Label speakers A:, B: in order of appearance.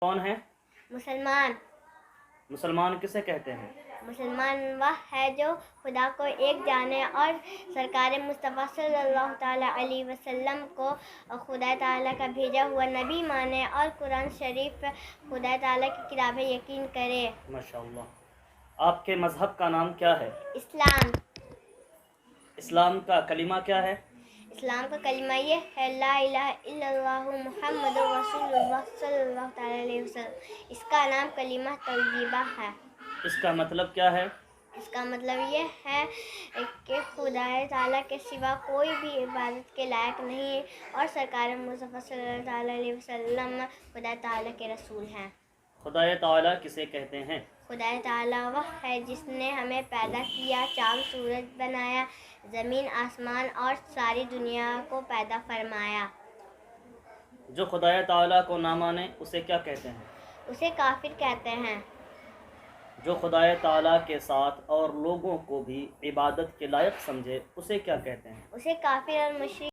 A: کون ہیں؟
B: مسلمان۔
A: مسلمان کسے کہتے ہیں؟
B: مسلمان وہ ہے جو خدا کو ایک جانے اور سرکار مصطفیٰ صلی اللہ تعالیٰ علیہ وسلم کو خدا تعالیٰ کا بھیجا ہوا نبی مانے اور قرآن شریف خدا تعالیٰ کی کتابیں یقین کرے۔
A: ماشاءاللہ۔ آپ کے مذہب کا نام کیا ہے؟
B: اسلام۔
A: اسلام کا کلمہ کیا ہے؟
B: اسلام کا کلمہ یہ ہے لا الہ الا اللہ محمد رسول اللہ صلی اللہ تعالیٰ علیہ وسلم۔ اس کا نام کلمہ طیبہ ہے۔
A: اس کا مطلب کیا ہے؟
B: اس کا مطلب یہ ہے کہ خدا تعالیٰ کے سوا کوئی بھی عبادت کے لائق نہیں اور سرکار مصطفیٰ صلی اللہ تعالیٰ علیہ وسلم خدا تعالیٰ کے رسول ہیں۔
A: خدا تعالیٰ کسے کہتے ہیں؟
B: خدا تعالیٰ وہ ہے جس نے ہمیں پیدا کیا، چاند سورج بنایا، زمین آسمان اور ساری دنیا کو پیدا فرمایا۔
A: جو خدا تعالیٰ کو نہ مانے اسے کیا کہتے ہیں؟
B: اسے کافر کہتے ہیں۔
A: جو خدا تعالیٰ کے ساتھ اور لوگوں کو بھی عبادت کے لائق سمجھے اسے کیا کہتے ہیں؟
B: اسے کافر اور مشرک